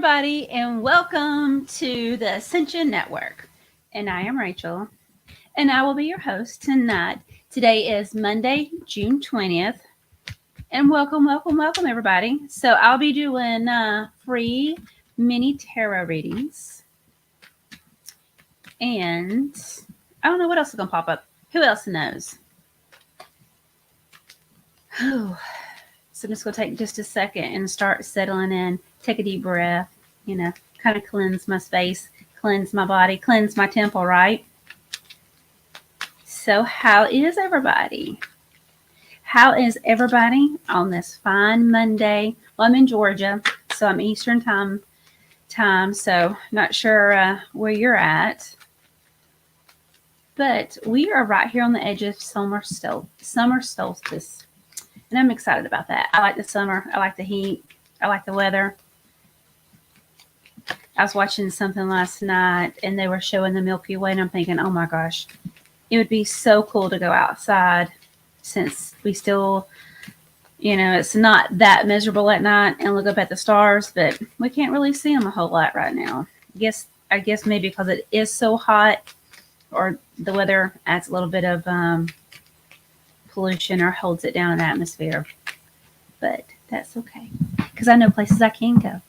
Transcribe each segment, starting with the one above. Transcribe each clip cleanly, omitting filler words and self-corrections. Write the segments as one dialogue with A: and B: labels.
A: everybody, and welcome to the Ascension Network. And I am Rachel, and I will be your host tonight. Today is Monday, June 20th, and welcome, everybody. So, I'll be doing free mini tarot readings, and I don't know what else is going to pop up. Who else knows? So, I'm just going to take just a second and start settling in. Take a deep breath, kind of cleanse my space, cleanse my body, cleanse my temple, right? So how is everybody? How is everybody on this fine Monday? Well, I'm in Georgia, so I'm Eastern time, so not sure where you're at. But we are right here on the edge of summer solstice, and I'm excited about that. I like the summer. I like the heat. I like the weather. I was watching something last night and they were showing the Milky Way, and I'm thinking, oh my gosh, it would be so cool to go outside since we still, it's not that miserable at night, and look up at the stars, but we can't really see them a whole lot right now. I guess maybe because it is so hot, or the weather adds a little bit of pollution or holds it down in the atmosphere. But that's okay, because I know places I can go.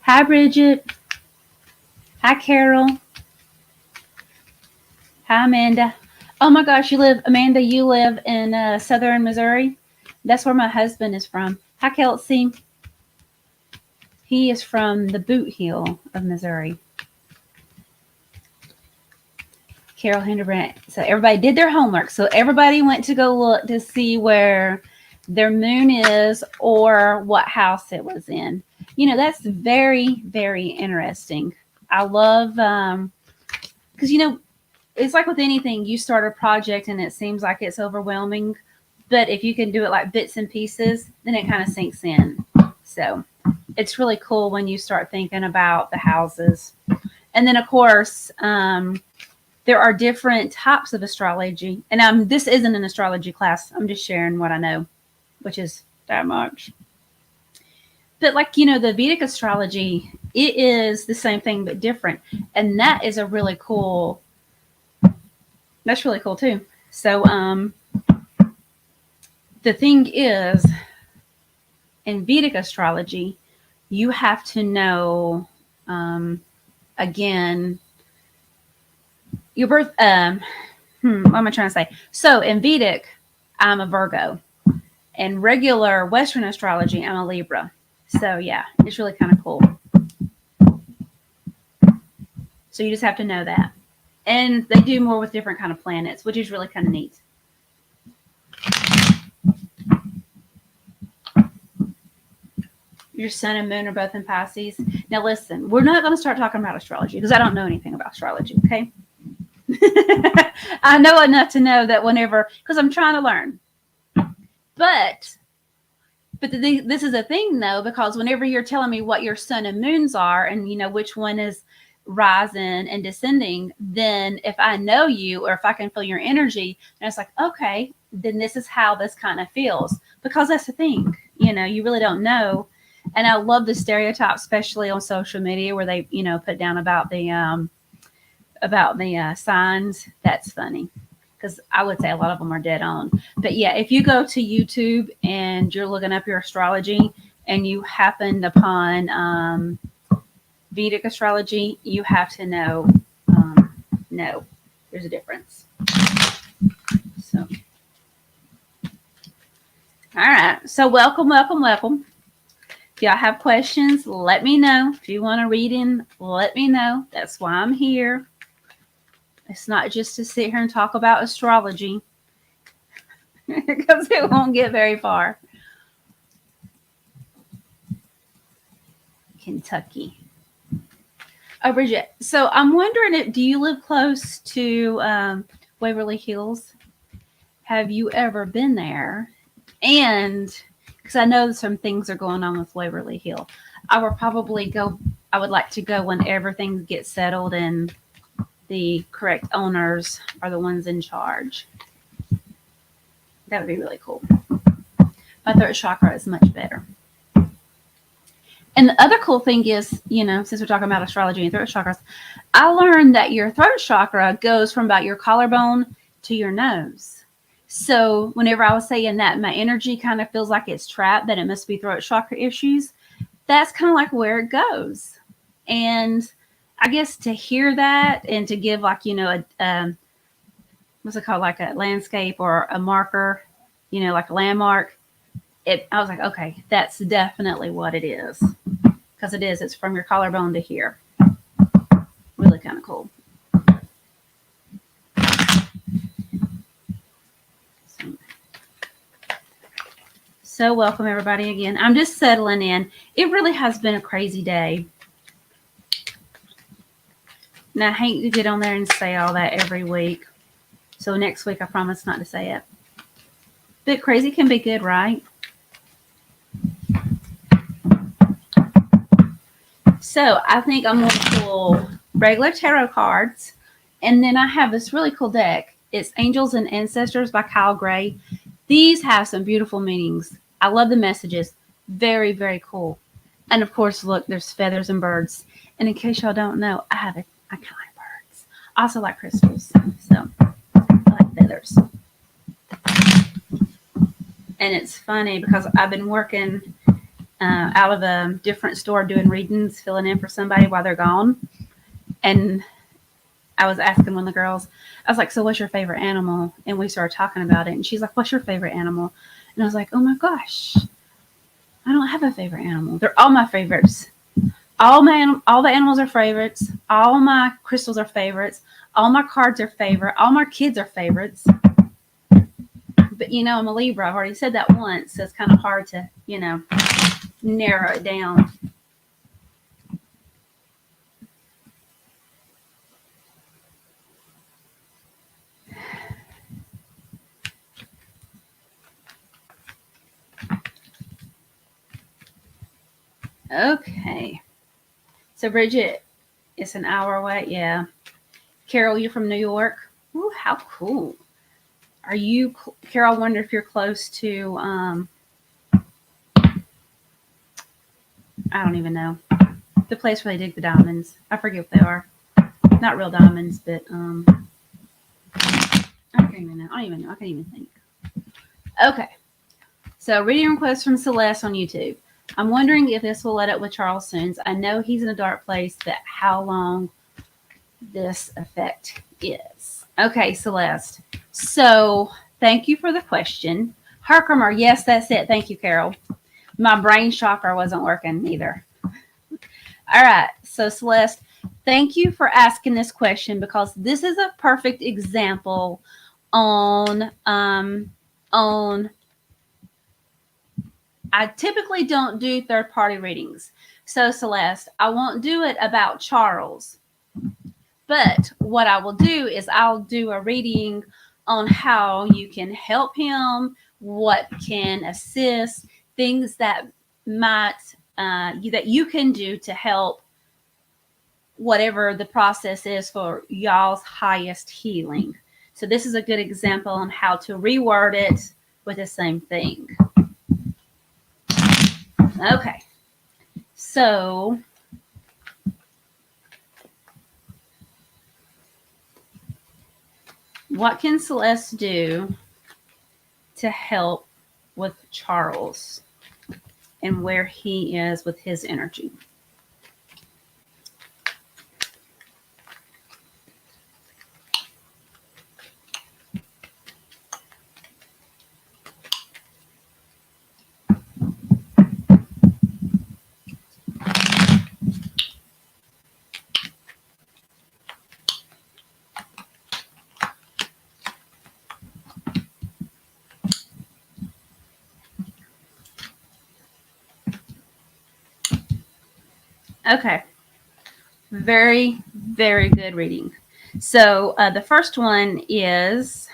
A: Hi, Bridget. Hi, Carol. Hi, Amanda. Oh my gosh, you live in southern Missouri? That's where my husband is from. Hi, Kelsey. He is from the Boot Heel of Missouri. Carol Hinderbrandt. So everybody did their homework. So everybody went to go look to see where their moon is or what house it was in. That's very, very interesting. I love, because, it's like with anything, you start a project and it seems like it's overwhelming. But if you can do it like bits and pieces, then it kind of sinks in. So it's really cool when you start thinking about the houses. And then, of course, there are different types of astrology. And this isn't an astrology class. I'm just sharing what I know, which is that much. But the Vedic astrology, it is the same thing but different. And that's really cool too. So the thing is, in Vedic astrology, you have to know, again, your birth, what am I trying to say? So in Vedic, I'm a Virgo. In regular Western astrology, I'm a Libra. So yeah, it's really kind of cool. So you just have to know that. And they do more with different kind of planets, which is really kind of neat. Your sun and moon are both in Pisces. Now listen, we're not going to start talking about astrology because I don't know anything about astrology, okay? I know enough to know that because I'm trying to learn. But this is a thing, though, because whenever you're telling me what your sun and moons are and, which one is rising and descending, then if I know you or if I can feel your energy, then it's like, okay, then this is how this kind of feels. Because that's the thing, you really don't know. And I love the stereotype, especially on social media where they, put down about the signs. That's funny. Because I would say a lot of them are dead on. But yeah, if you go to YouTube and you're looking up your astrology and you happened upon Vedic astrology, you have to know, no, there's a difference. So, all right. So welcome. If y'all have questions, let me know. If you want to read in, let me know. That's why I'm here. It's not just to sit here and talk about astrology because it won't get very far. Kentucky. Oh, Bridget. So I'm wondering, do you live close to Waverly Hills? Have you ever been there? And because I know some things are going on with Waverly Hill, I would like to go when everything gets settled and the correct owners are the ones in charge. That would be really cool. my throat chakra is much better. And the other cool thing is, you know, since we're talking about astrology and throat chakras, I learned that your throat chakra goes from about your collarbone to your nose. So whenever I was saying that my energy kind of feels like it's trapped, that it must be throat chakra issues, that's kind of like where it goes. And I guess to hear that and to give like, you know, what's it called, like a landscape or a marker, you know, like a landmark, I was like, okay, that's definitely what it is. Because it is. It's from your collarbone to here. Really kind of cool. So welcome everybody again. I'm just settling in. It really has been a crazy day. Now I hate to get on there and say all that every week. So next week I promise not to say it. But crazy can be good, right? So I think I'm going to pull regular tarot cards. And then I have this really cool deck. It's Angels and Ancestors by Kyle Gray. These have some beautiful meanings. I love the messages. Very, very cool. And of course, look, there's feathers and birds. And in case y'all don't know, I kind of like birds. I also like crystals. So I like feathers. And it's funny because I've been working out of a different store doing readings, filling in for somebody while they're gone. And I was asking one of the girls, I was like, so what's your favorite animal? And we started talking about it. And she's like, what's your favorite animal? And I was like, oh my gosh, I don't have a favorite animal. They're all my favorites. All the animals are favorites. All my crystals are favorites. All my cards are favorite. All my kids are favorites. But, you know, I'm a Libra. I've already said that once. So it's kind of hard to, you know, narrow it down. Okay. So Bridget, it's an hour away. Yeah. Carol, you're from New York. Ooh, how cool. Are you, Carol, I wonder if you're close to, I don't even know. The place where they dig the diamonds. I forget what they are. Not real diamonds, but I can't even know. I don't even know. I can't even think. Okay. So reading request from Celeste on YouTube. I'm wondering if this will let up with Charles soon. I know he's in a dark place, but how long this effect is. Okay, Celeste. So thank you for the question. Herkimer, yes, that's it. Thank you, Carol. My brain chakra wasn't working either. All right. So Celeste, thank you for asking this question because this is a perfect example on I typically don't do third-party readings. So Celeste, I won't do it about Charles. But what I will do is I'll do a reading on how you can help him, what can assist, things that might that you can do to help whatever the process is for y'all's highest healing. So this is a good example on how to reword it with the same thing. Okay. So what can Celeste do to help with Charles and where he is with his energy? Okay. Very, very good reading. So the first one is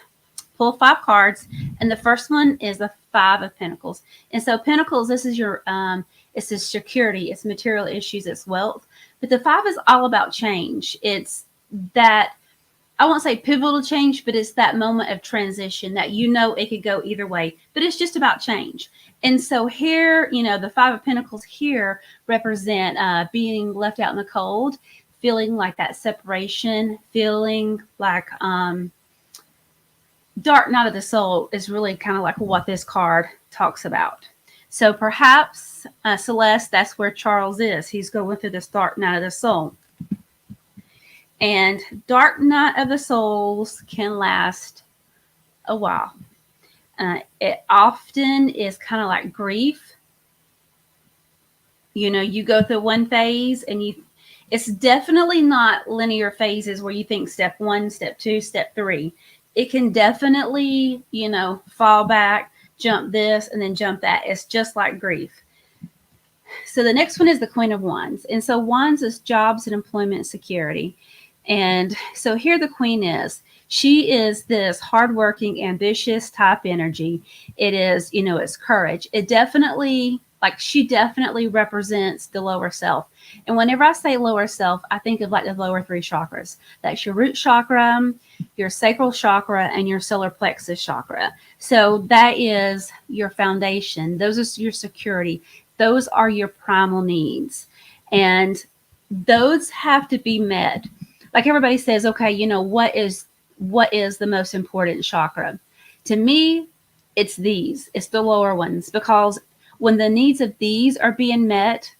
A: pull 5 cards, and the first one is the 5 of Pentacles. And so Pentacles, this is your, it's a security, it's material issues, it's wealth. But the 5 is all about change. It's that I won't say pivotal change, but it's that moment of transition that it could go either way, but it's just about change. And so here, the Five of Pentacles here represent being left out in the cold, feeling like that separation, feeling like Dark Night of the Soul is really kind of like what this card talks about. So perhaps, Celeste, that's where Charles is. He's going through this Dark Night of the Soul. And Dark Night of the Souls can last a while. It often is kind of like grief. You go through one phase and it's definitely not linear phases where you think step 1, step 2, step 3. It can definitely, fall back, jump this, and then jump that. It's just like grief. So the next one is the Queen of Wands. And so Wands is jobs and employment security. And so here the Queen is. She is this hardworking, ambitious type energy. It is, it's courage. She definitely represents the lower self. And whenever I say lower self, I think of like the lower 3 chakras. That's your root chakra, your sacral chakra, and your solar plexus chakra. So that is your foundation. Those are your security. Those are your primal needs. And those have to be met. Like everybody says, okay, what is the most important chakra? To me, it's these. It's the lower ones, because when the needs of these are being met,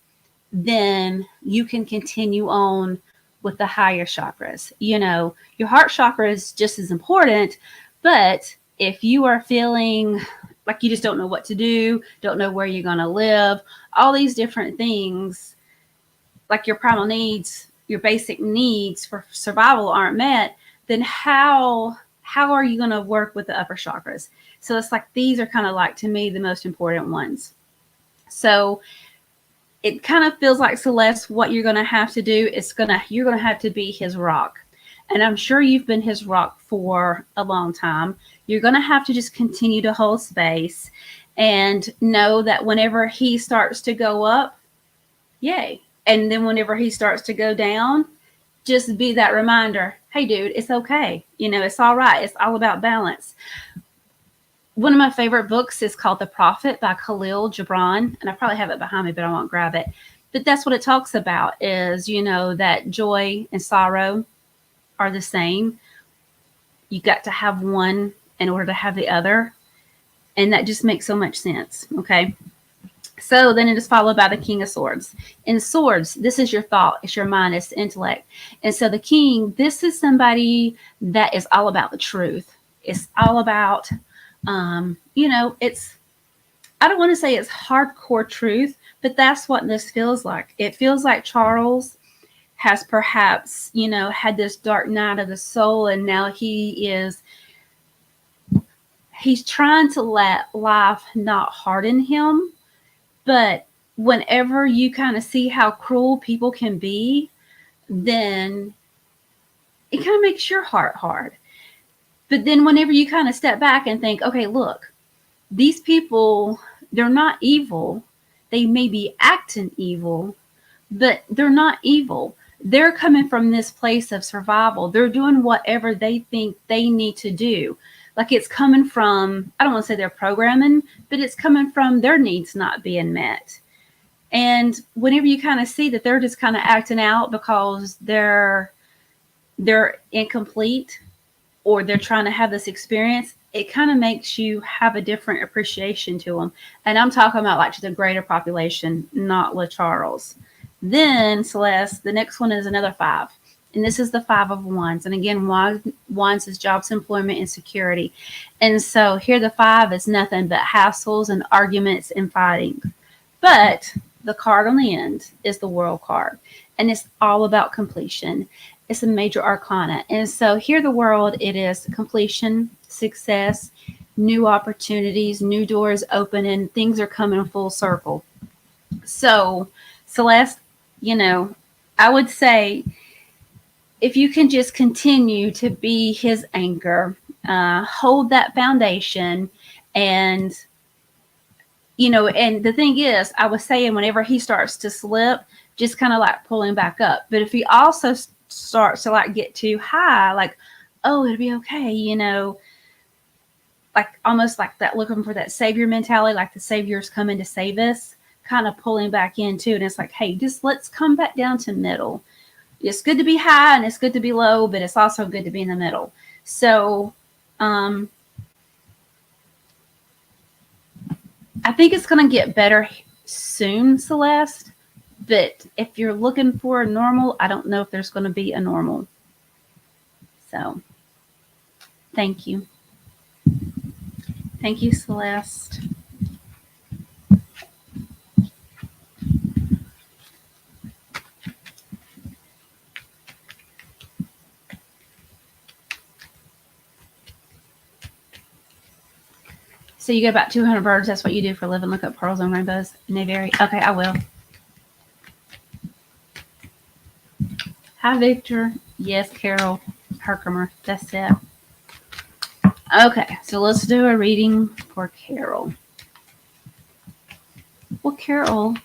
A: then you can continue on with the higher chakras. Your heart chakra is just as important, but if you are feeling like you just don't know what to do, don't know where you're going to live, all these different things, like your primal needs, your basic needs for survival aren't met, then how are you going to work with the upper chakras? So it's like these are kind of like, to me, the most important ones. So it kind of feels like, Celeste, what you're going to have to do is you're going to have to be his rock. And I'm sure you've been his rock for a long time. You're going to have to just continue to hold space and know that whenever he starts to go up, yay. And then whenever he starts to go down, just be that reminder, hey, dude, it's okay. It's all right. It's all about balance. One of my favorite books is called The Prophet by Khalil Gibran. And I probably have it behind me, but I won't grab it. But that's what it talks about is, that joy and sorrow are the same. You got to have one in order to have the other. And that just makes so much sense. Okay. So then it is followed by the King of Swords. In Swords, this is your thought, it's your mind, it's the intellect. And so the King, this is somebody that is all about the truth. It's all about, I don't want to say it's hardcore truth, but that's what this feels like. It feels like Charles has perhaps, had this dark night of the soul, and now he's trying to let life not harden him. But whenever you kind of see how cruel people can be, then it kind of makes your heart hard. But then whenever you kind of step back and think, okay, look, these people, they're not evil. They may be acting evil, but they're not evil. They're coming from this place of survival. They're doing whatever they think they need to do. Like it's coming from, I don't want to say they're programming, but it's coming from their needs not being met. And whenever you kind of see that they're just kind of acting out because they're incomplete or they're trying to have this experience, it kind of makes you have a different appreciation to them. And I'm talking about like the greater population, not La Charles. Then, Celeste, the next one is another 5. And this is the 5 of Wands. And again, Wands is jobs, employment, and security. And so here the 5 is nothing but hassles and arguments and fighting. But the card on the end is the World card. And it's all about completion. It's a major arcana. And so here the World, it is completion, success, new opportunities, new doors opening, things are coming full circle. So, Celeste, I would say if you can just continue to be his anchor, hold that foundation, and and the thing is, I was saying whenever he starts to slip, just kind of like pulling back up. But if he also starts to like get too high, like oh, it'll be okay, you know, like almost like that, looking for that savior mentality, like the savior's coming to save us, kind of pulling back into it. And it's like, hey, just let's come back down to middle. It's good to be high and it's good to be low, but it's also good to be in the middle. So I think it's going to get better soon, Celeste. But if you're looking for a normal, I don't know if there's going to be a normal. So thank you. Thank you, Celeste. So you get about 200 birds. That's what you do for a living. Look up pearls and rainbows. And they vary. Okay, I will. Hi, Victor. Yes, Carol Herkimer. That's it. Okay, so let's do a reading for Carol. Well, Carol,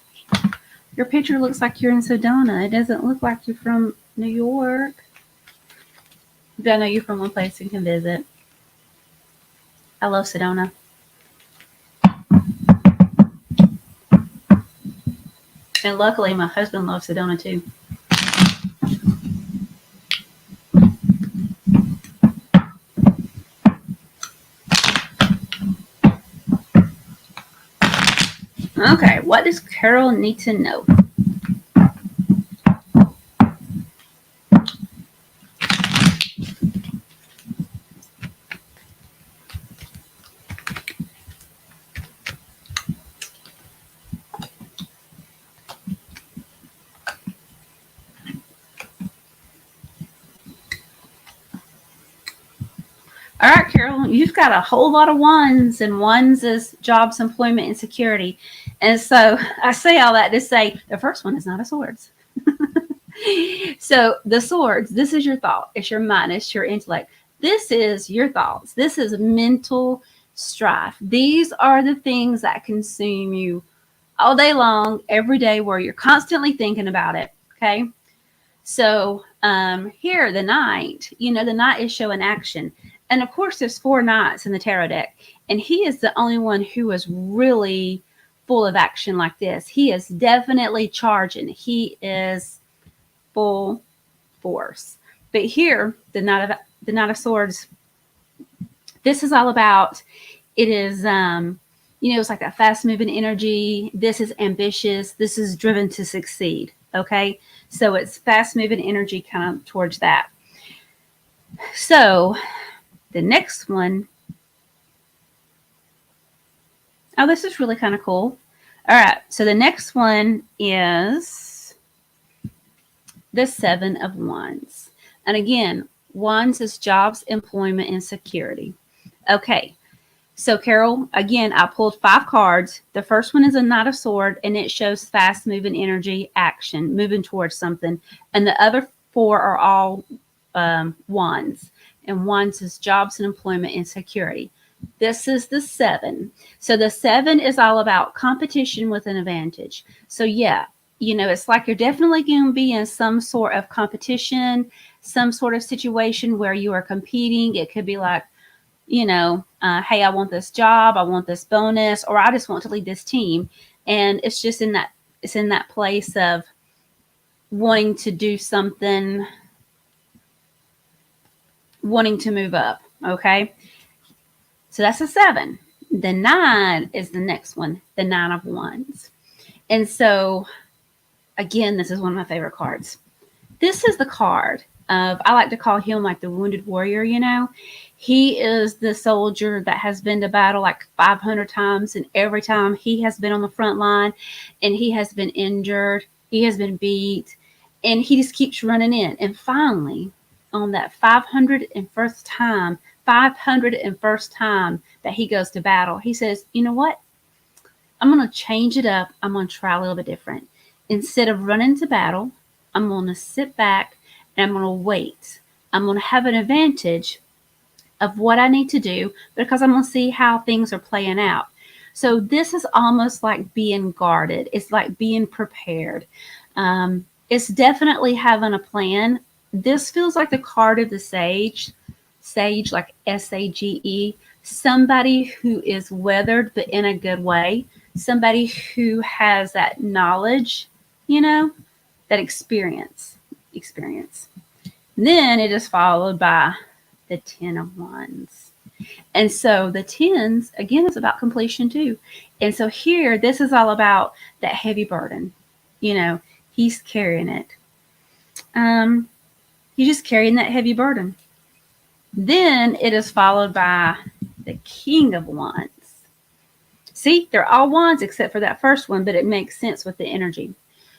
A: your picture looks like you're in Sedona. It doesn't look like you're from New York. But I know you're from one place you can visit. I love Sedona. And luckily, my husband loves Sedona too. Okay, what does Carol need to know? All right, Carol, you've got a whole lot of ones, and ones is jobs, employment, and security. And so I say all that to say the first one is not a swords. So the swords, this is your thought. It's your mind. It's your intellect. This is your thoughts. This is mental strife. These are the things that consume you all day long, every day, where you're constantly thinking about it. Okay. So here, the knight, you know, the knight is showing action. And of course, there's 4 knights in the tarot deck. And he is the only one who is really full of action like this. He is definitely charging. He is full force. But here, the Knight of Swords, this is all about, it is, you know, it's like that fast moving energy. This is ambitious. This is driven to succeed. Okay. So it's fast moving energy kind of towards that. So the next one, oh, this is really kind of cool. All right. So the next one is the 7 of Wands. And again, Wands is jobs, employment, and security. Okay. So Carol, again, I pulled 5 cards. The first one is a Knight of Swords, and it shows fast moving energy, action, moving towards something. And the other 4 are all Wands. And Wands is jobs and employment and security. This is the 7. So the 7 is all about competition with an advantage. So yeah, you know, it's like you're definitely going to be in some sort of competition, some sort of situation where you are competing. It could be like, you know, hey, I want this job, I want this bonus, or I just want to lead this team. And it's just in that place of wanting to do something, wanting to move up. Okay. So that's a 7. The 9 is the next one, the 9 of Wands. And so again, this is one of my favorite cards. This is the card of, I like to call him like the wounded warrior, you know. He is the soldier that has been to battle like 500 times, and every time he has been on the front line and he has been injured, he has been beat, and he just keeps running in. And finally, on that 501st time that he goes to battle, he says, you know what? I'm going to change it up. I'm going to try a little bit different. Instead of running to battle, I'm going to sit back and I'm going to wait. I'm going to have an advantage of what I need to do because I'm going to see how things are playing out. So this is almost like being guarded. It's like being prepared. It's definitely having a plan. This feels like the card of the Sage. Sage, like SAGE, somebody who is weathered, but in a good way, somebody who has that knowledge, you know, that experience. And then it is followed by the 10 of Wands. And so the tens, again, is about completion too. And so here, this is all about that heavy burden. You know, he's carrying it. He's just carrying that heavy burden. Then it is followed by the King of Wands. See, they're all wands except for that first one, but it makes sense with the energy.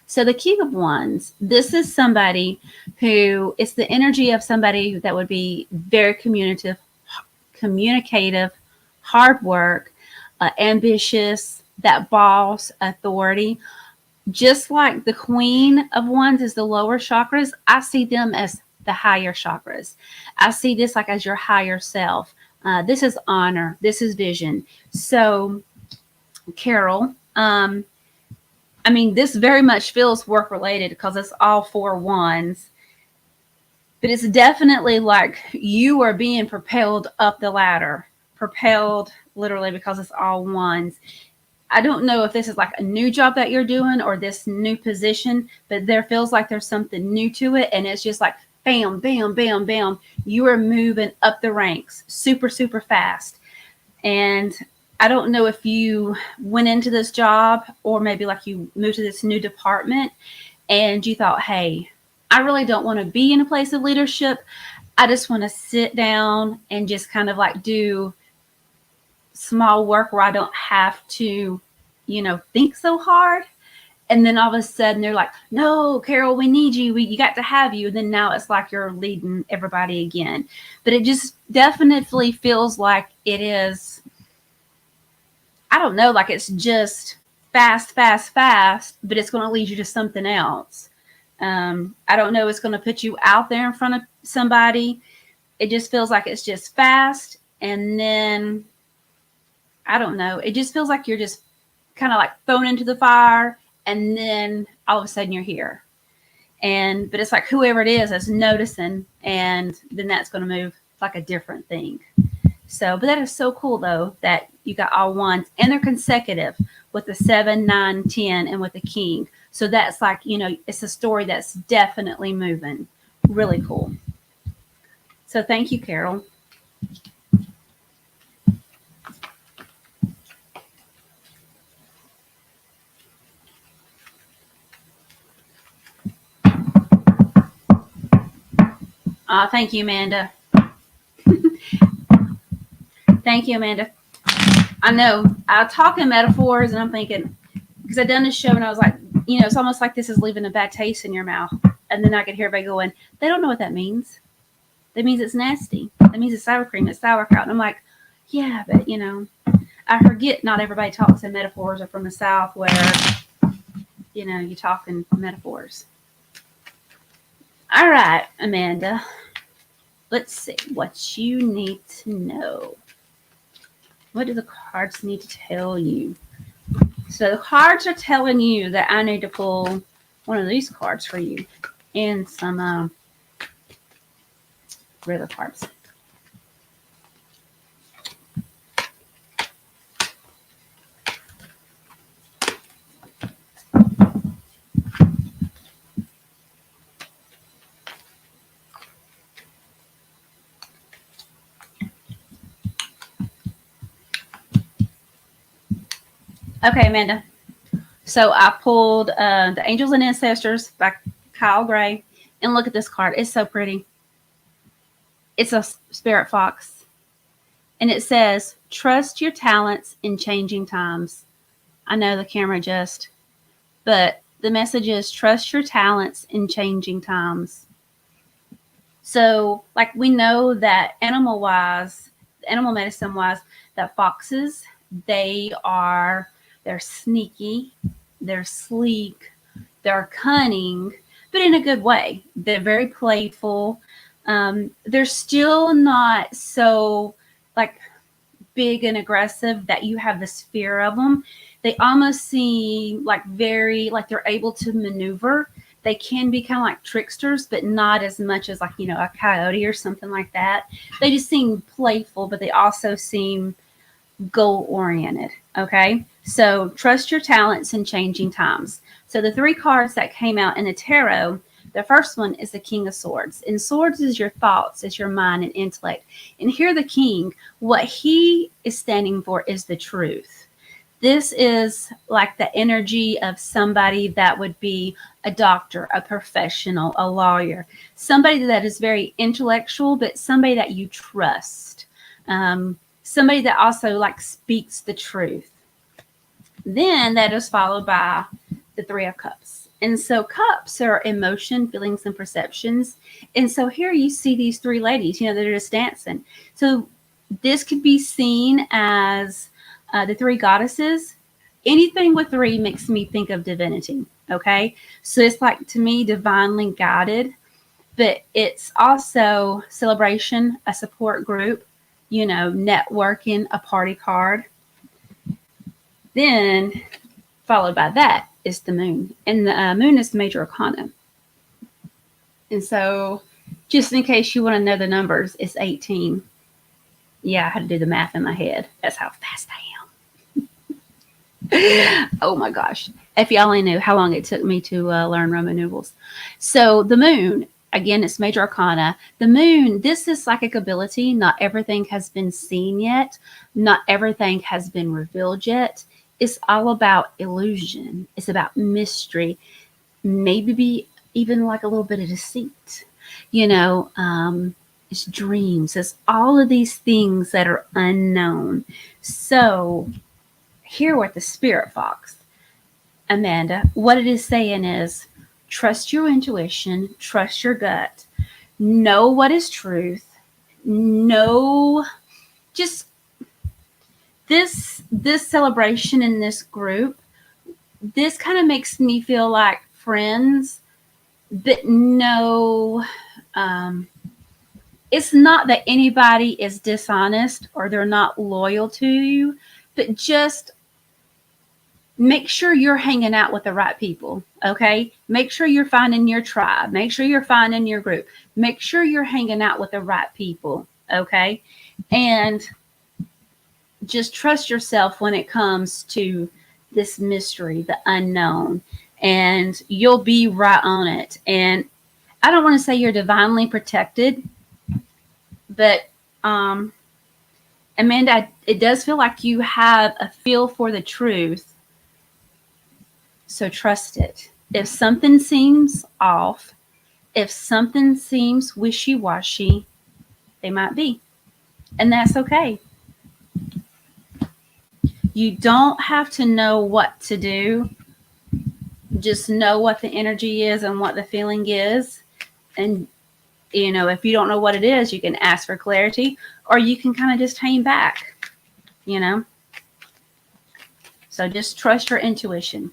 A: So the King of Wands, this is somebody who, it's the energy of somebody that would be very communicative, hard work, ambitious, that boss, authority. Just like the Queen of Wands is the lower chakras, I see them as the higher chakras. I see this like as your higher self. This is honor. This is vision. So, Carol, I mean, this very much feels work related because it's all 4 wands. But it's definitely like you are being propelled up the ladder, propelled literally because it's all wands. I don't know if this is like a new job that you're doing or this new position, but there feels like there's something new to it. And it's just like, bam, bam, bam, bam. You are moving up the ranks super, super fast. And I don't know if you went into this job or maybe like you moved to this new department and you thought, hey, I really don't want to be in a place of leadership. I just want to sit down and just kind of like do small work where I don't have to, you know, think so hard. And then all of a sudden they're like, no, Carol, we need you. You got to have you. And then now it's like you're leading everybody again. But it just definitely feels like it is, I don't know, like it's just fast, but it's going to lead you to something else. I don't know, it's going to put you out there in front of somebody. It just feels like it's just fast. And then, I don't know, it just feels like you're just kind of like thrown into the fire. And then all of a sudden you're here. But it's like whoever it is noticing. And then that's going to move like a different thing. So, but that is so cool though, that you got all wands and they're consecutive with the 7, 9, 10 and with the king. So that's like, you know, it's a story that's definitely moving. Really cool. So thank you, Carol. Thank you, Amanda. Thank you, Amanda. I know I talk in metaphors and I'm thinking, because I done this show and I was like, you know, it's almost like this is leaving a bad taste in your mouth. And then I could hear everybody going, they don't know what that means. That means it's nasty. That means it's sour cream, it's sauerkraut. And I'm like, yeah, but you know, I forget not everybody talks in metaphors or from the South where, you know, you talk in metaphors. All right, Amanda. Let's see what you need to know. What do the cards need to tell you? So the cards are telling you that I need to pull one of these cards for you and some river cards. Okay, Amanda. So I pulled the Angels and Ancestors by Kyle Gray. And look at this card. It's so pretty. It's a spirit fox. And it says, trust your talents in changing times. I know the camera just, but the message is trust your talents in changing times. So like we know that animal medicine wise, that foxes, they're sneaky, they're sleek, they're cunning, but in a good way. They're very playful. They're still not so like big and aggressive that you have this fear of them. They almost seem like very like they're able to maneuver. They can be kind of like tricksters, but not as much as like, a coyote or something like that. They just seem playful, but they also seem goal oriented. Okay. So trust your talents in changing times. So the 3 cards that came out in the tarot, the first one is the King of Swords. And swords is your thoughts, is your mind and intellect. And here the king, what he is standing for is the truth. This is like the energy of somebody that would be a doctor, a professional, a lawyer, somebody that is very intellectual, but somebody that you trust. Somebody that also like speaks the truth. Then that is followed by the 3 of Cups. And so cups are emotion, feelings, and perceptions. And so here you see these 3 ladies, they're just dancing. So this could be seen as the 3 goddesses. Anything with 3 makes me think of divinity. Okay. So it's like, to me, divinely guided, but it's also celebration, a support group, networking, a party card. Then followed by that is the moon. And the moon is the major arcana. And so just in case you want to know the numbers, it's 18. Yeah, I had to do the math in my head. That's how fast I am. Oh my gosh. If you only knew how long it took me to learn Roman numerals. So the moon, again, it's major arcana. The moon, this is psychic ability. Not everything has been seen yet. Not everything has been revealed yet. It's all about illusion. It's about mystery. Maybe even like a little bit of deceit. It's dreams. It's all of these things that are unknown. So here with the Spirit Fox, Amanda, what it is saying is trust your intuition, trust your gut, know what is truth, know just this celebration in this group, this kind of makes me feel like friends, but no, it's not that anybody is dishonest or they're not loyal to you, but just make sure you're hanging out with the right people. Okay. Make sure you're finding your tribe. Make sure you're finding your group. Make sure you're hanging out with the right people. Okay. And just trust yourself when it comes to this mystery, the unknown, and you'll be right on it. And I don't want to say you're divinely protected, but Amanda, it does feel like you have a feel for the truth. So trust it. If something seems off, if something seems wishy-washy, they might be. And that's okay. You don't have to know what to do. Just know what the energy is and what the feeling is. And, if you don't know what it is, you can ask for clarity, or you can kind of just hang back, So just trust your intuition.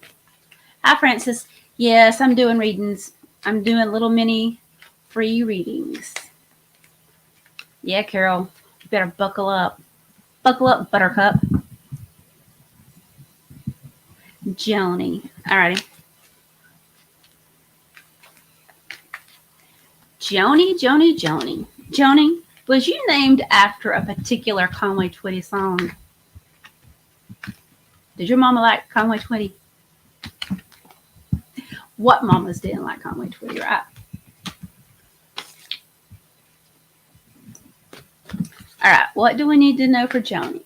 A: Hi, Francis. Yes, I'm doing readings. I'm doing little mini free readings. Yeah, Carol, you better buckle up. Buckle up, Buttercup. Joni. Alrighty. Joni. Joni, was you named after a particular Conway Twitty song? Did your mama like Conway Twitty? What mamas didn't like Conway Twitty, right? All right, what do we need to know for Joni?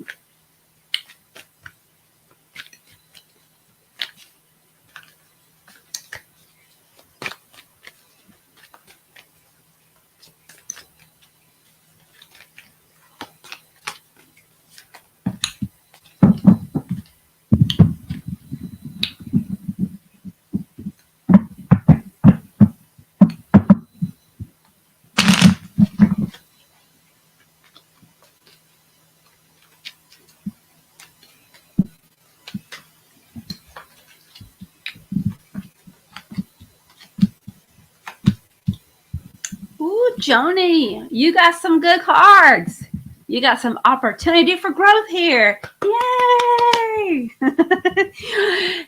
A: Ooh, Joni, you got some good cards. You got some opportunity for growth here. Yay!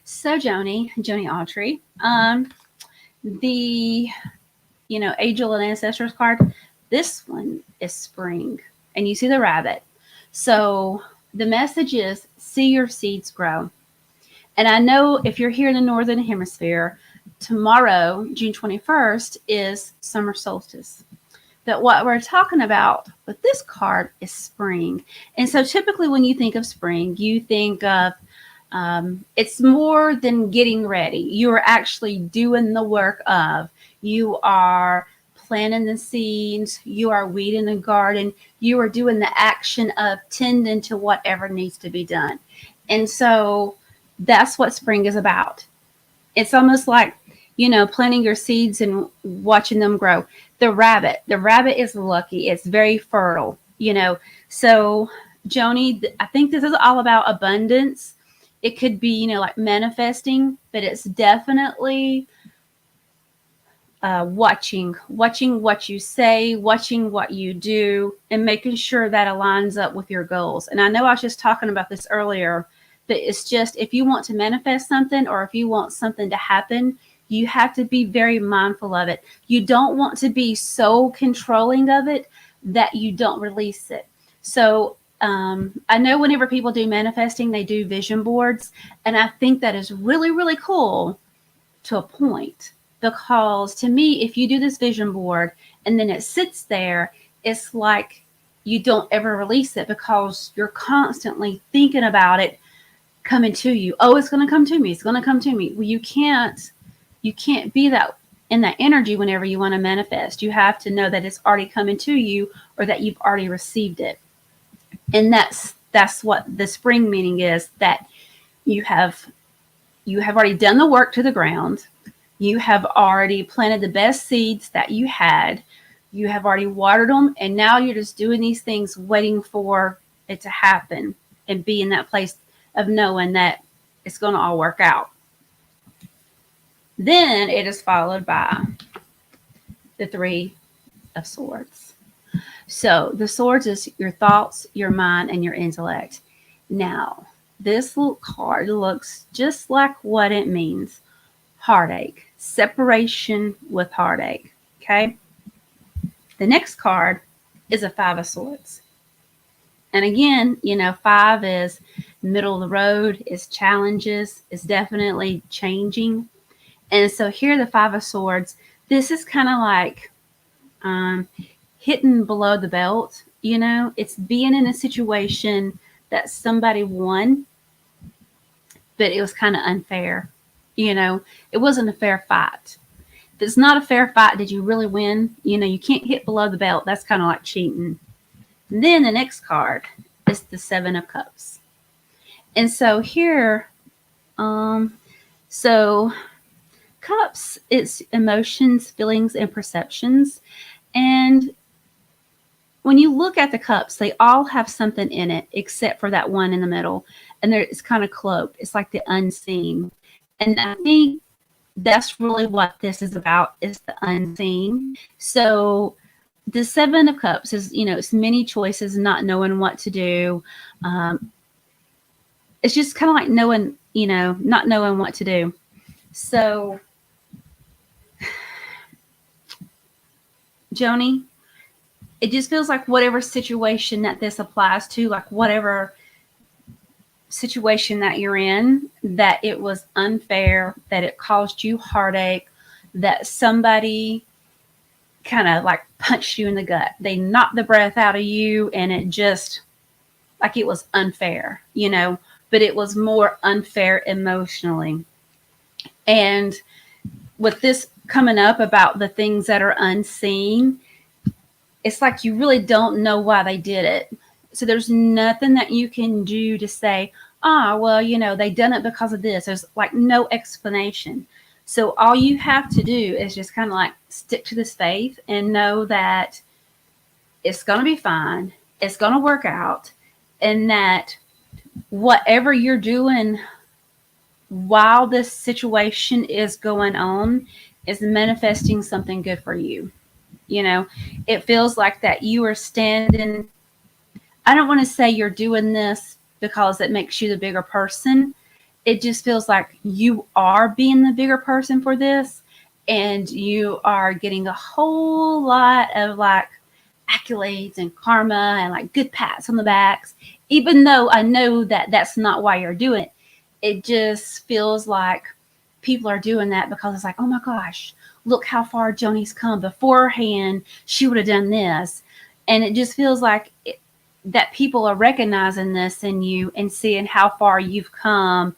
A: So, Joni Autry, the, angel and ancestors card, this one is spring. And you see the rabbit. So the message is see your seeds grow. And I know if you're here in the Northern Hemisphere, tomorrow, June 21st, is summer solstice. That what we're talking about with this card is spring. And so typically when you think of spring, you think of it's more than getting ready. You are actually doing the work of, you are planting the seeds, you are weeding the garden, you are doing the action of tending to whatever needs to be done. And so that's what spring is about. It's almost like, planting your seeds and watching them grow. The rabbit is lucky. It's very fertile, So, Joni, I think this is all about abundance. It could be, like manifesting, but it's definitely watching what you say, watching what you do, and making sure that aligns up with your goals. And I know I was just talking about this earlier, but it's just, if you want to manifest something or if you want something to happen, you have to be very mindful of it. You don't want to be so controlling of it that you don't release it. So I know whenever people do manifesting, they do vision boards. And I think that is really, really cool to a point. Because to me, if you do this vision board and then it sits there, it's like you don't ever release it because you're constantly thinking about it coming to you. Oh, it's going to come to me. It's going to come to me. Well, you can't be that in that energy whenever you want to manifest. You have to know that it's already coming to you or that you've already received it. And that's what the spring meaning is, that you have already done the work to the ground. You have already planted the best seeds that you had. You have already watered them. And now you're just doing these things, waiting for it to happen and be in that place of knowing that it's going to all work out. Then it is followed by the Three of Swords. So the swords is your thoughts, your mind, and your intellect. Now, this little card looks just like what it means. Heartache, separation with heartache. Okay. The next card is a Five of Swords. And again, 5 is middle of the road, is challenges, is definitely changing. And so here, the Five of Swords, this is kind of like hitting below the belt. It's being in a situation that somebody won, but it was kind of unfair. It wasn't a fair fight. If it's not a fair fight, did you really win? You can't hit below the belt. That's kind of like cheating. And then the next card is the Seven of Cups. And so here, so cups, it's emotions, feelings, and perceptions. And when you look at the cups, they all have something in it except for that one in the middle. And it's kind of cloaked. It's like the unseen. And I think that's really what this is about, is the unseen. So the Seven of Cups is, it's many choices, not knowing what to do. It's just kind of like knowing, not knowing what to do. So, Joni, it just feels like whatever situation that this applies to, like whatever situation that you're in, that it was unfair, that it caused you heartache, that somebody kind of like punched you in the gut. They knocked the breath out of you, and it just, like, it was unfair, but it was more unfair emotionally. And with this coming up about the things that are unseen, it's like you really don't know why they did it. So there's nothing that you can do to say, they done it because of this. There's like no explanation. So all you have to do is just kind of like stick to this faith and know that it's going to be fine. It's going to work out. And that whatever you're doing while this situation is going on is manifesting something good for you. It feels like that you are standing. I don't want to say you're doing this because it makes you the bigger person. It just feels like you are being the bigger person for this. and you are getting a whole lot of like accolades and karma and like good pats on the backs, even though I know that that's not why you're doing it. It just feels like people are doing that because it's like, oh my gosh, look how far Joni's come. Beforehand, she would have done this. And it just feels like that people are recognizing this in you and seeing how far you've come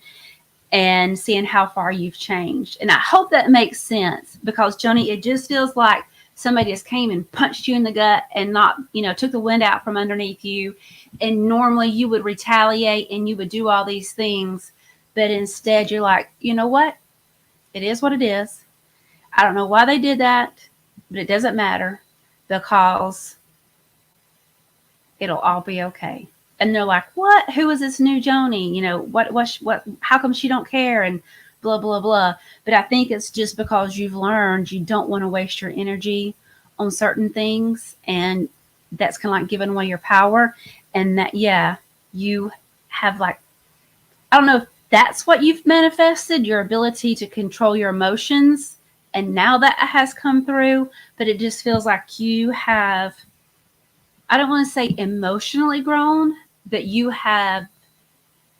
A: and seeing how far you've changed. And I hope that makes sense, because Joni, it just feels like somebody just came and punched you in the gut and not, took the wind out from underneath you. And normally you would retaliate and you would do all these things. But instead you're like, you know what? It is what it is. I don't know why they did that, but it doesn't matter, because it'll all be okay. And they're like, what? Who is this new Joni? What, how come she don't care? And blah, blah, blah. But I think it's just because you've learned you don't want to waste your energy on certain things. And that's kind of like giving away your power. And that, yeah, you have like, I don't know if that's what you've manifested, your ability to control your emotions. And now that has come through, but it just feels like you have, I don't want to say emotionally grown, but you have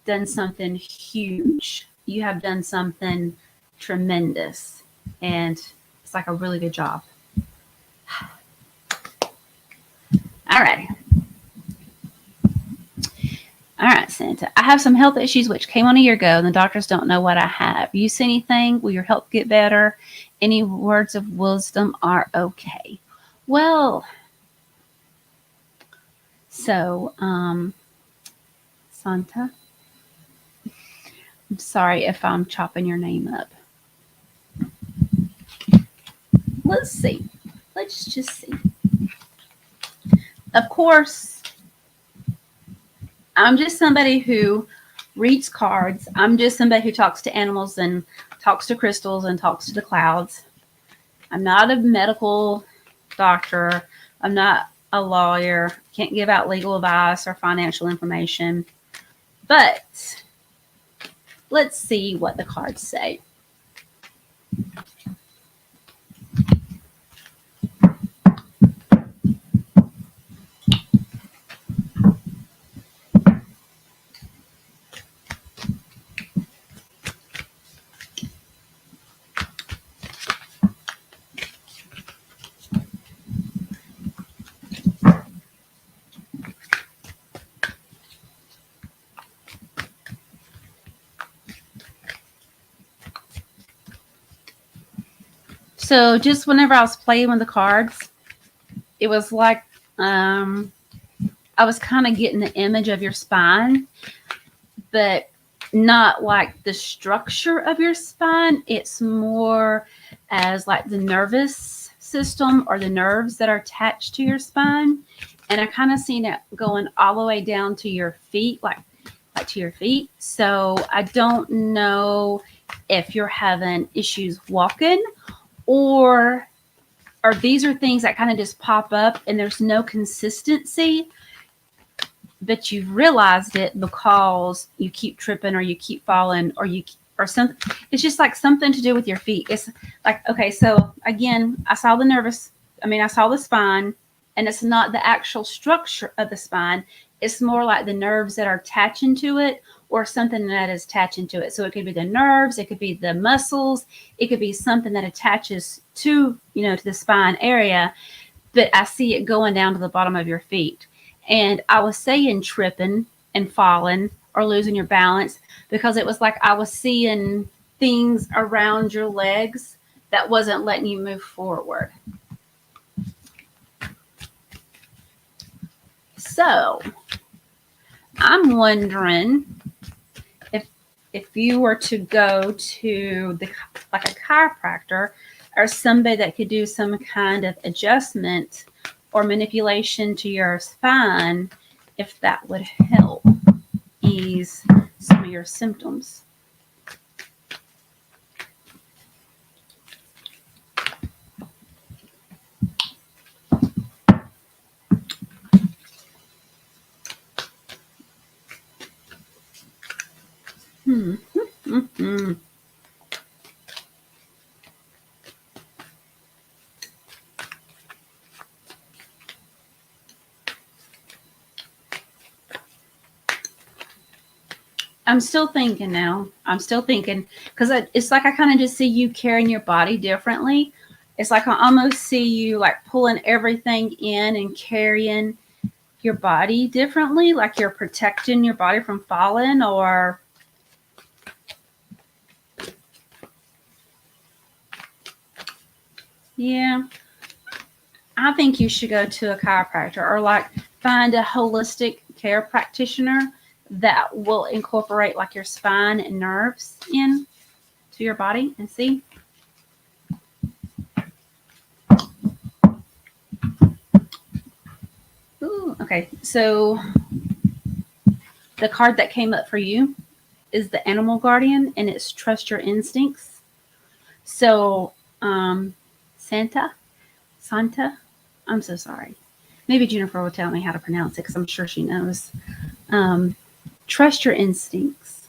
A: done something huge. You have done something tremendous. And it's like a really good job. All right. All right, Santa. I have some health issues which came on a year ago, and the doctors don't know what I have. You see anything? Will your health get better? Any words of wisdom are okay. Well, so, Santa, I'm sorry if I'm chopping your name up. Let's see. Let's just see. Of course, I'm just somebody who reads cards. I'm just somebody who talks to animals and talks to crystals and talks to the clouds. I'm not a medical doctor. I'm not a lawyer. Can't give out legal advice or financial information. But let's see what the cards say. So just whenever I was playing with the cards, it was like I was kind of getting the image of your spine, but not like the structure of your spine. It's more as like the nervous system or the nerves that are attached to your spine. And I kind of seen it going all the way down to your feet, like to your feet. So I don't know if you're having issues walking, or these are things that kind of just pop up and there's no consistency, but you've realized it because you keep tripping or you keep falling or something. It's just like something to do with your feet. It's like, okay, so again, I saw the spine, and it's not the actual structure of the spine. It's more like the nerves that are attaching to it, or something that is attaching to it. So it could be the nerves, it could be the muscles, it could be something that attaches to the spine area. But I see it going down to the bottom of your feet. And I was saying tripping and falling or losing your balance because it was like I was seeing things around your legs that wasn't letting you move forward. So I'm wondering if you were to go to like a chiropractor or somebody that could do some kind of adjustment or manipulation to your spine, if that would help ease some of your symptoms. I'm still thinking now. I'm still thinking because it's like I kind of just see you carrying your body differently. It's like I almost see you like pulling everything in and carrying your body differently, like you're protecting your body from falling or yeah. I think you should go to a chiropractor or like find a holistic care practitioner that will incorporate like your spine and nerves in to your body and see. Ooh, okay, so the card that came up for you is the animal guardian and it's trust your instincts. So, Santa, Santa, I'm so sorry. Maybe Jennifer will tell me how to pronounce it because I'm sure she knows. Um, trust your instincts.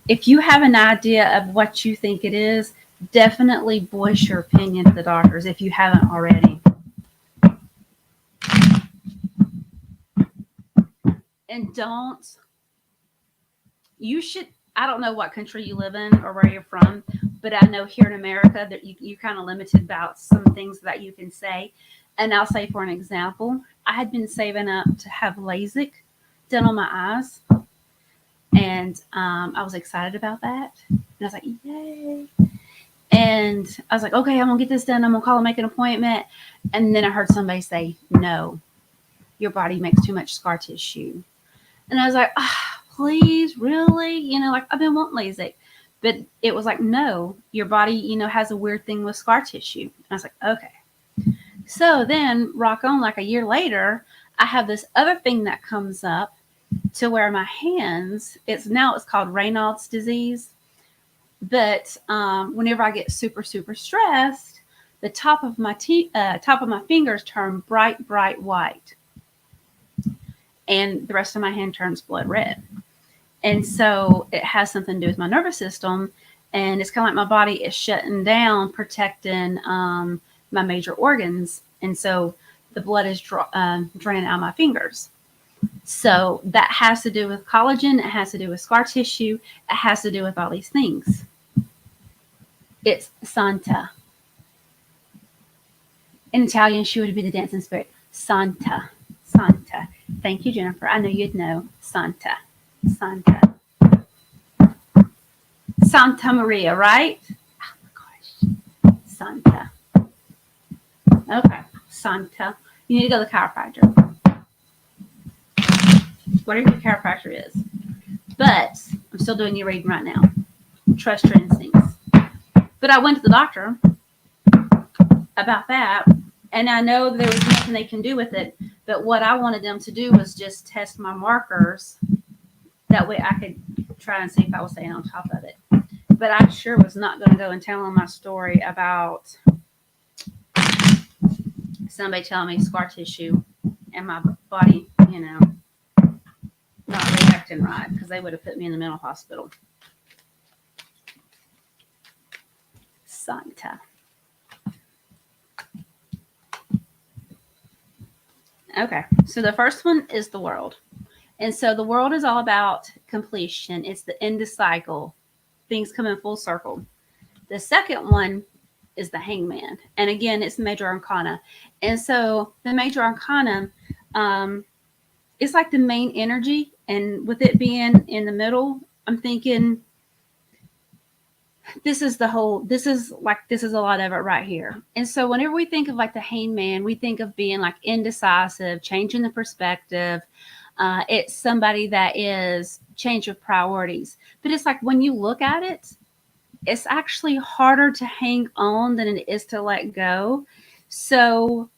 A: If you have an idea of what you think it is, definitely voice your opinion to the doctors if you haven't already. And you should, I don't know what country you live in or where you're from, but I know here in America that you kind of limited about some things that you can say. And I'll say, for an example, I had been saving up to have LASIK done on my eyes. And I was excited about that. And I was like, yay. And I was like, okay, I'm going to get this done. I'm going to call and make an appointment. And then I heard somebody say, no, your body makes too much scar tissue. And I was like, please, really? Like I've been wanting LASIK. But it was like, no, your body, has a weird thing with scar tissue. And I was like, okay. So then rock on like a year later, I have this other thing that comes up to where my hands, it's called Raynaud's disease. But whenever I get super, super stressed, the top of my fingers turn bright, bright white. And the rest of my hand turns blood red. And so it has something to do with my nervous system. And it's kind of like my body is shutting down, protecting my major organs. And so the blood is draining out of my fingers. So that has to do with collagen. It has to do with scar tissue. It has to do with all these things. It's Santa. In Italian, she would be the dancing spirit. Santa. Santa. Thank you, Jennifer. I know you'd know. Santa. Santa. Santa Maria, right? Oh my gosh. Santa. Okay. Santa. You need to go to the chiropractor. Whatever your chiropractor is. But I'm still doing your reading right now. Trust your instincts. But I went to the doctor about that, and I know there was nothing they can do with it. But what I wanted them to do was just test my markers. That way I could try and see if I was staying on top of it. But I sure was not going to go and tell them my story about somebody telling me scar tissue and my body, not reacting right, because they would have put me in the mental hospital. Santa. Okay, so the first one is the world. And so the world is all about completion. It's the end of cycle. Things come in full circle. The second one is the hangman. And again, it's the major arcana. And so the major arcana, it's like the main energy. And with it being in the middle, I'm thinking this is a lot of it right here. And so whenever we think of like the hangman, we think of being like indecisive, changing the perspective. It's somebody that is change of priorities. But it's like when you look at it, it's actually harder to hang on than it is to let go. So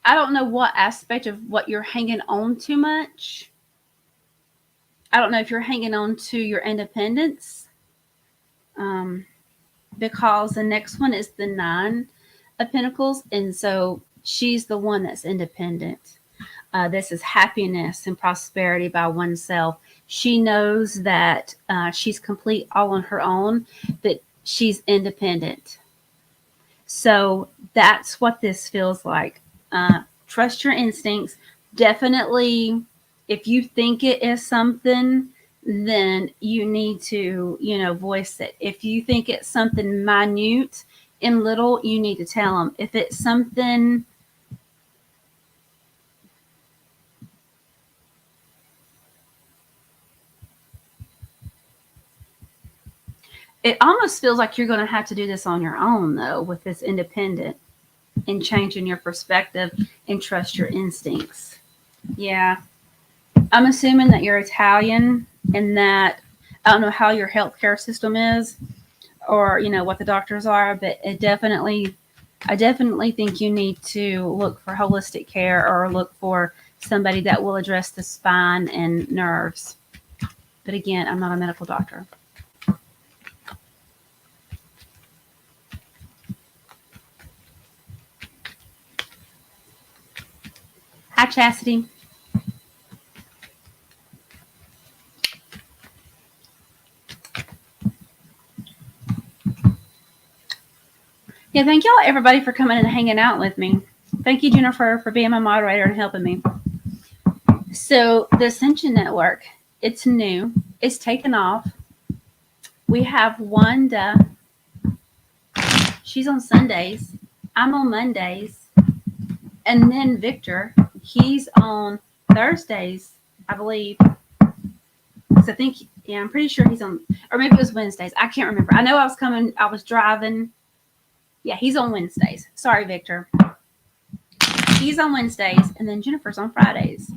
A: I don't know what aspect of what you're hanging on too much. I don't know if you're hanging on to your independence. Because the next one is the 9 of Pentacles. And so she's the one that's independent. This is happiness and prosperity by oneself. She knows that she's complete all on her own, that she's independent. So that's what this feels like. Trust your instincts. Definitely, if you think it is something, then you need to, voice it. If you think it's something minute and little, you need to tell them. If it's something, it almost feels like you're going to have to do this on your own, though, with this independent and changing your perspective and trust your instincts. Yeah. I'm assuming that you're Italian and that I don't know how your healthcare system is or, what the doctors are, but I definitely think you need to look for holistic care or look for somebody that will address the spine and nerves. But again, I'm not a medical doctor. Hi, Chastity. Yeah, thank y'all, everybody, for coming and hanging out with me. Thank you, Jennifer, for being my moderator and helping me. So the Ascension Network, it's new. It's taken off. We have Wanda. She's on Sundays. I'm on Mondays. And then Victor, he's on Thursdays, I believe. So I think, yeah, I'm pretty sure he's on, or maybe it was Wednesdays. I can't remember. I know I was driving. Yeah, he's on Wednesdays. Sorry, Victor. He's on Wednesdays, and then Jennifer's on Fridays.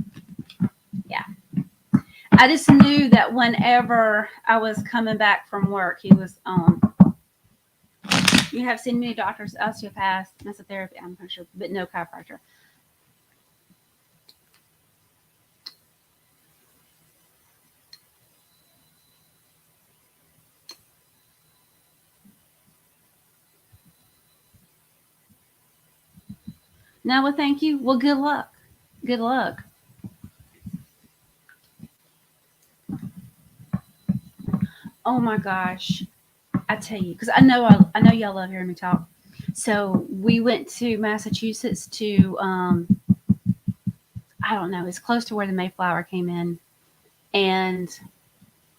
A: Yeah. I just knew that whenever I was coming back from work, he was on. You have seen many doctors, osteopaths, mesotherapy, I'm pretty sure, but no chiropractor. No, well, thank you. Well, good luck. Good luck. Oh my gosh. I tell you, because I know y'all love hearing me talk. So we went to Massachusetts to I don't know, it's close to where the Mayflower came in, and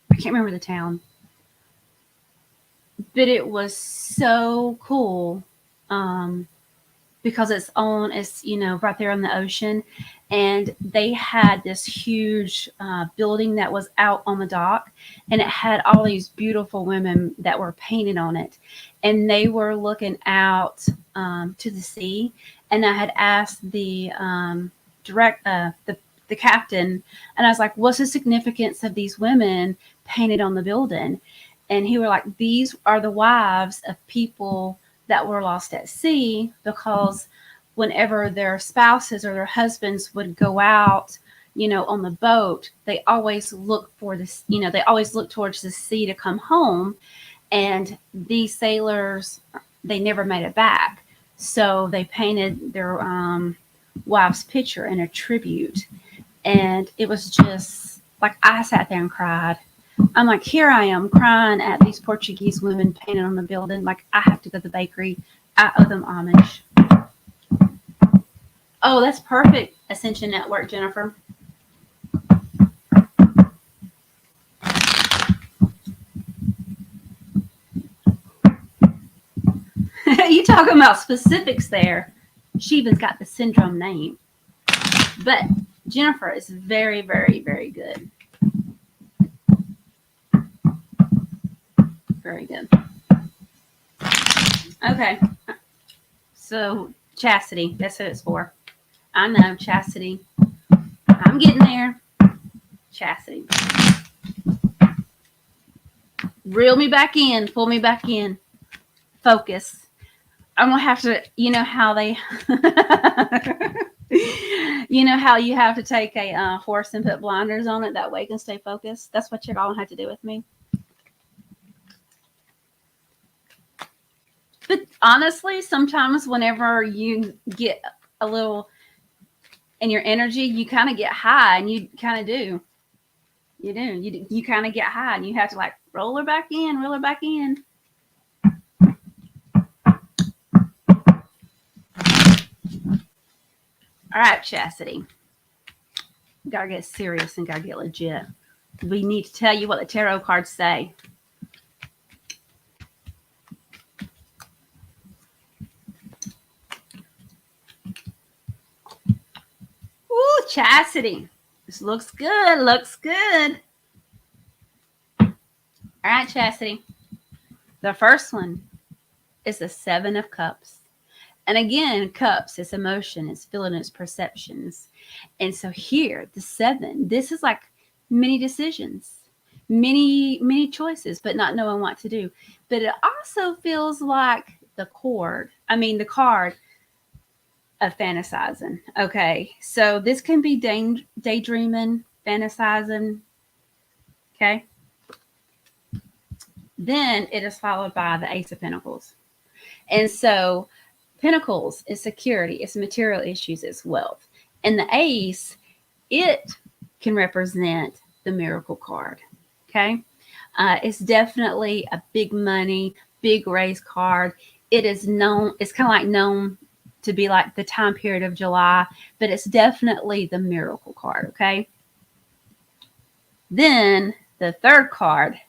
A: I can't remember the town, but it was so cool. Because it's right there on the ocean, and they had this huge building that was out on the dock, and it had all these beautiful women that were painted on it, and they were looking out to the sea. And I had asked the the captain, and I was like, what's the significance of these women painted on the building? And he were like, these are the wives of people that were lost at sea, because whenever their spouses or their husbands would go out, on the boat, they always look for this, they always look towards the sea to come home. And these sailors, they never made it back. So they painted their wife's picture in a tribute. And it was just like, I sat there and cried. I'm like, here I am crying at these Portuguese women painted on the building. Like, I have to go to the bakery. I owe them homage. Oh, that's perfect, Ascension Network, Jennifer. You talking about specifics there. She even's got the syndrome name. But Jennifer is very, very, very good. Very good. Okay. So, Chastity, that's who it's for. I know, Chastity. I'm getting there. Chastity. Reel me back in. Pull me back in. Focus. I'm going to have to, how they, how you have to take a horse and put blinders on it. That way you can stay focused. That's what you're going to have to do with me. But honestly, sometimes whenever you get a little in your energy, you kind of get high, and you kind of do. You do. You kind of get high, and you have to like roll her back in, reel her back in. All right, Chastity. We gotta get serious and gotta get legit. We need to tell you what the tarot cards say. Ooh, Chastity. This looks good. Looks good. All right, Chastity. The first one is the Seven of Cups. And again, cups, it's emotion, it's feeling, it's perceptions. And so here, the seven, this is like many decisions, many choices, but not knowing what to do. But it also feels like the card of fantasizing. Okay. So this can be daydreaming, fantasizing. Okay. Then it is followed by the Ace of Pentacles. And so Pentacles is security, it's material issues, it's wealth. And the Ace, it can represent the miracle card. Okay. It's definitely a big money, big raise card. It is known, it's kind of like known to be like the time period of July, but it's definitely the miracle card. Okay. Then the third card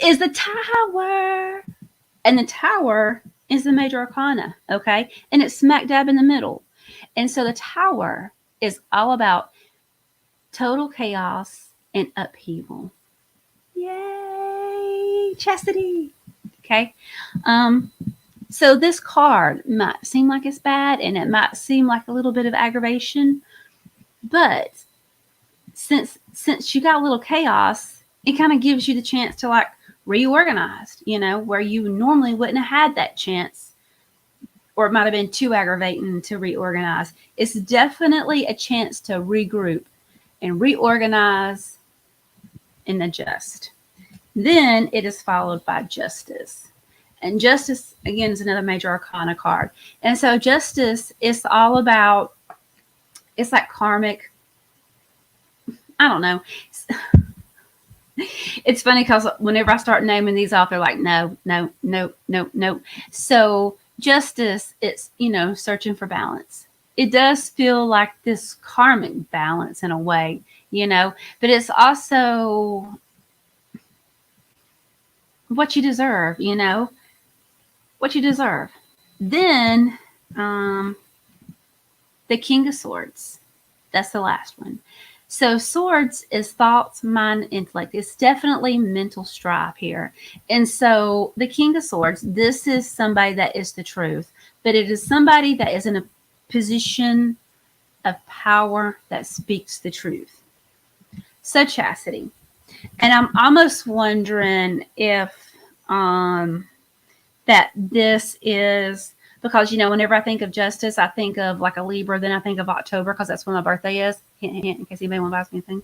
A: is the Tower. And the Tower is the major arcana, okay? And it's smack dab in the middle. And so the Tower is all about total chaos and upheaval. Yay! Chastity. Okay. So this card might seem like it's bad and it might seem like a little bit of aggravation, but since you got a little chaos, it kind of gives you the chance to like reorganize, where you normally wouldn't have had that chance, or it might have been too aggravating to reorganize. It's definitely a chance to regroup and reorganize and adjust. Then it is followed by Justice. And Justice, again, is another major arcana card. And so Justice is all about, it's like karmic, I don't know. It's funny because whenever I start naming these off, they're like, no. So Justice, it's, searching for balance. It does feel like this karmic balance in a way, but it's also what you deserve, what you deserve. Then the King of Swords. That's the last one. So swords is thoughts, mind, intellect. It's definitely mental strife here. And so the King of Swords, this is somebody that is the truth, but it is somebody that is in a position of power that speaks the truth. So Chastity. And I'm almost wondering if that this is, because, whenever I think of Justice, I think of like a Libra, then I think of October because that's when my birthday is. Hint, in case anybody wants to ask me anything.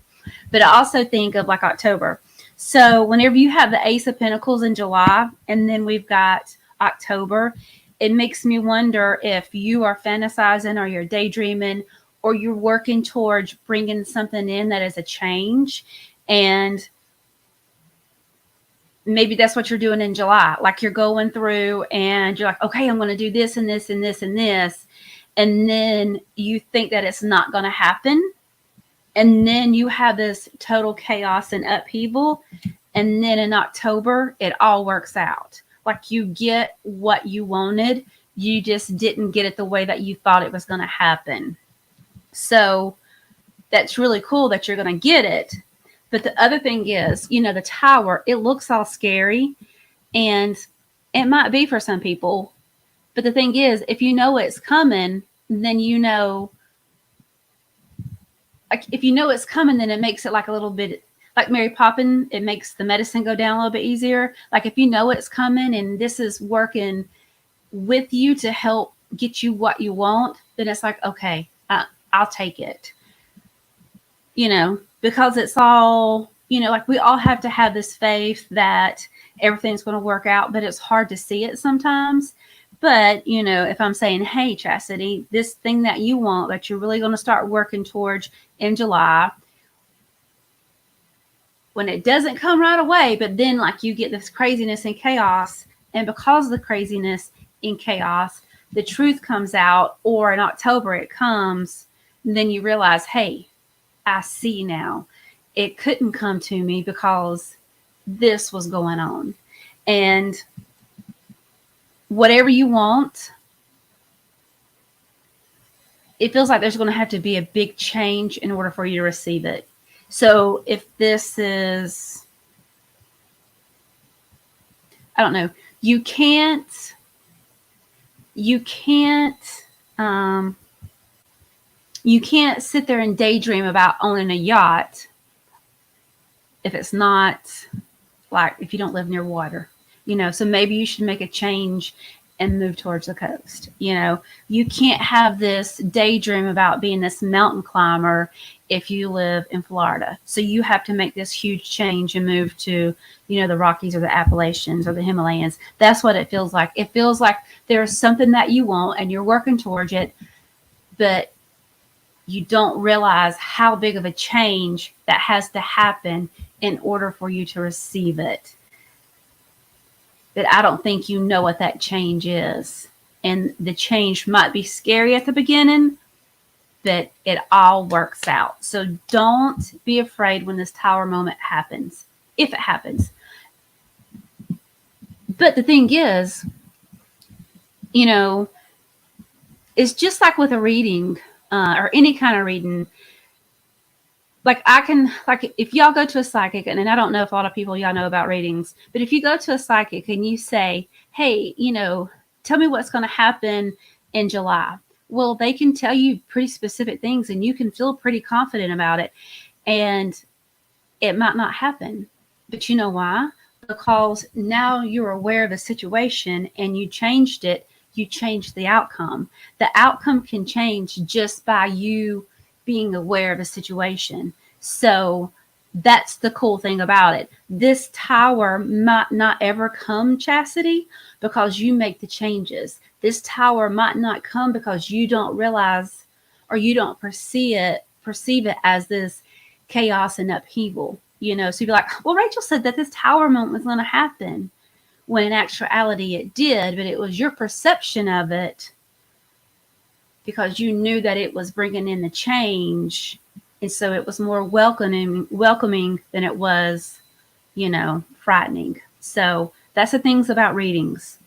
A: But I also think of like October. So whenever you have the Ace of Pentacles in July, and then we've got October, it makes me wonder if you are fantasizing or you're daydreaming or you're working towards bringing something in that is a change. And maybe that's what you're doing in July. Like you're going through and you're like, okay, I'm going to do this and this and this and this. And then you think that it's not going to happen. And then you have this total chaos and upheaval. And then in October, it all works out. Like you get what you wanted. You just didn't get it the way that you thought it was going to happen. So that's really cool that you're going to get it. But the other thing is, the Tower, it looks all scary, and it might be for some people. But the thing is, if you know it's coming, then like if you know it's coming, then it makes it like a little bit like Mary Poppins. It makes the medicine go down a little bit easier. Like if you know it's coming and this is working with you to help get you what you want, then it's like, okay, I'll take it. Because it's all, like we all have to have this faith that everything's going to work out, but it's hard to see it sometimes. But, if I'm saying, hey, Chastity, this thing that you want, that you're really going to start working towards in July, when it doesn't come right away, but then like you get this craziness and chaos, and because of the craziness and chaos, the truth comes out, or in October it comes, then you realize, hey, I see now. It couldn't come to me because this was going on. And whatever you want, it feels like there's going to have to be a big change in order for you to receive it. So if this is, I don't know, you can't sit there and daydream about owning a yacht if it's not like, if you don't live near water, so maybe you should make a change and move towards the coast. You can't have this daydream about being this mountain climber if you live in Florida. So you have to make this huge change and move to, the Rockies or the Appalachians or the Himalayas. That's what it feels like. It feels like there's something that you want and you're working towards it, but you don't realize how big of a change that has to happen in order for you to receive it. But I don't think you know what that change is. And the change might be scary at the beginning, but it all works out. So don't be afraid when this tower moment happens, if it happens. But the thing is, it's just like with a reading or any kind of reading. Like if y'all go to a psychic, and I don't know if a lot of people y'all know about readings, but if you go to a psychic and you say, hey, tell me what's going to happen in July. Well, they can tell you pretty specific things and you can feel pretty confident about it. And it might not happen. But you know why? Because now you're aware of a situation and you changed it. You changed the outcome. The outcome can change just by you being aware of a situation. So that's the cool thing about it. This tower might not ever come, Chastity, because you make the changes. This tower might not come because you don't realize or you don't perceive it as this chaos and upheaval. So you'd be like, well, Rachel said that this tower moment was going to happen, when in actuality it did, but it was your perception of it because you knew that it was bringing in the change. And so it was more welcoming than it was, frightening. So that's the things about readings.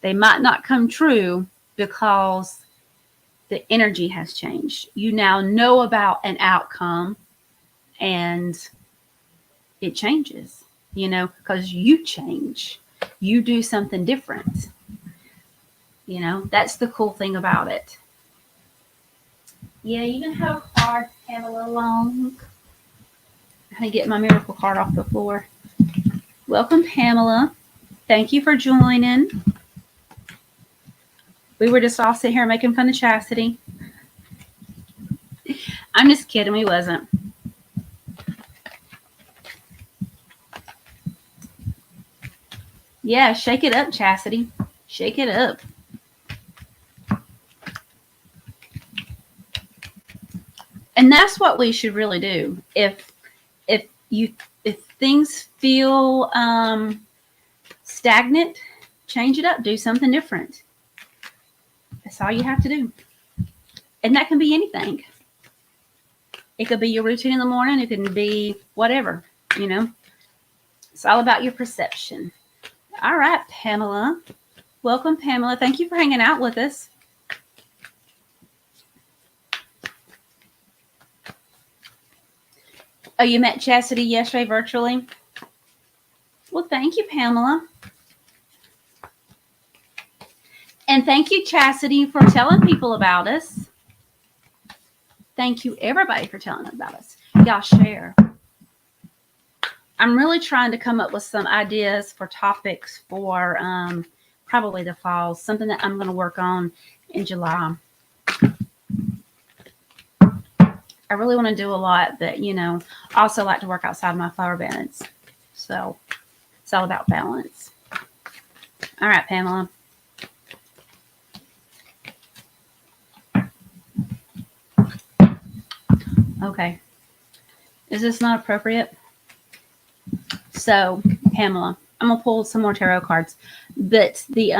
A: They might not come true because the energy has changed. You now know about an outcome and it changes, because you change. You do something different. That's the cool thing about it. Yeah, you can have a card, Pamela Long. I had to get my miracle card off the floor. Welcome, Pamela. Thank you for joining. We were just all sitting here making fun of Chastity. I'm just kidding. We wasn't. Yeah, shake it up, Chastity. Shake it up. And that's what we should really do. If things feel stagnant, change it up. Do something different. That's all you have to do. And that can be anything. It could be your routine in the morning. It can be whatever, It's all about your perception. All right, Pamela. Welcome, Pamela. Thank you for hanging out with us. Oh, you met Chastity yesterday virtually? Well, thank you, Pamela. And thank you, Chastity, for telling people about us. Thank you, everybody, for telling us about us. Y'all share. I'm really trying to come up with some ideas for topics for probably the fall, something that I'm going to work on in July. I really want to do a lot, but, I also like to work outside my flower beds. So it's all about balance. All right, Pamela. Okay. Is this not appropriate? So, Pamela, I'm going to pull some more tarot cards. But the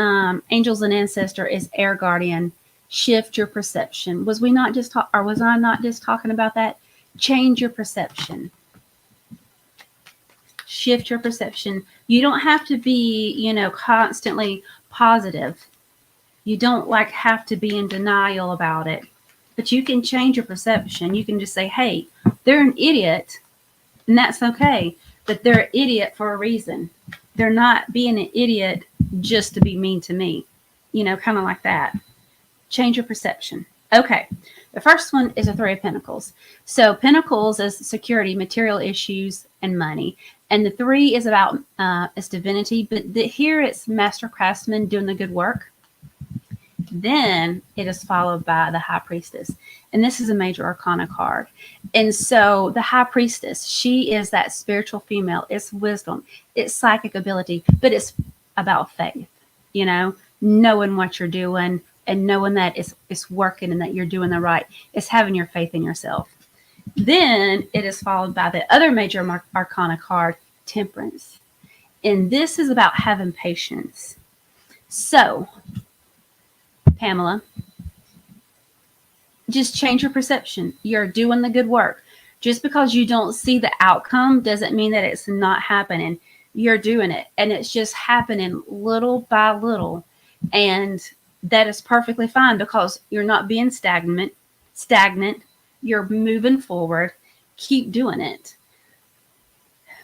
A: Angels and Ancestor is Air Guardian. Shift your perception. Was we not just or was I not just talking about that? Change your perception. Shift your perception. You don't have to be, constantly positive. You don't have to be in denial about it, but you can change your perception. You can just say, hey, they're an idiot, and that's okay, but they're an idiot for a reason. They're not being an idiot just to be mean to me, kind of like that. Change your perception. Okay. The first one is a Three of Pentacles. So Pentacles is security, material issues, and money. And the 3 is about its divinity, but here it's master craftsman doing the good work. Then it is followed by the High Priestess. And this is a major arcana card. And so the High Priestess, she is that spiritual female. It's wisdom. It's psychic ability. But it's about faith, knowing what you're doing and knowing that it's working and that you're doing the right. It's having your faith in yourself. Then it is followed by the other major arcana card, Temperance. And this is about having patience. So, Pamela, just change your perception. You're doing the good work. Just because you don't see the outcome doesn't mean that it's not happening. You're doing it, and it's just happening little by little. And that is perfectly fine because you're not being stagnant. You're moving forward. Keep doing it.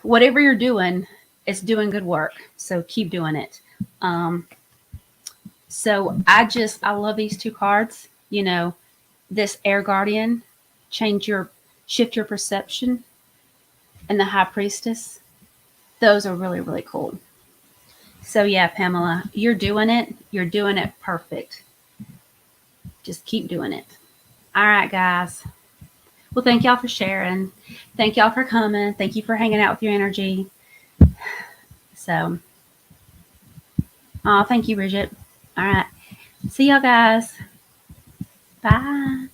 A: Whatever you're doing, it's doing good work. So keep doing it. So I love these 2 cards. This Air Guardian, shift your perception, and the High Priestess. Those are really, really cool. So yeah, Pamela, you're doing it. You're doing it perfect. Just keep doing it. All right, guys. Well, thank y'all for sharing. Thank y'all for coming. Thank you for hanging out with your energy. So, thank you, Bridget. All right. See y'all, guys. Bye.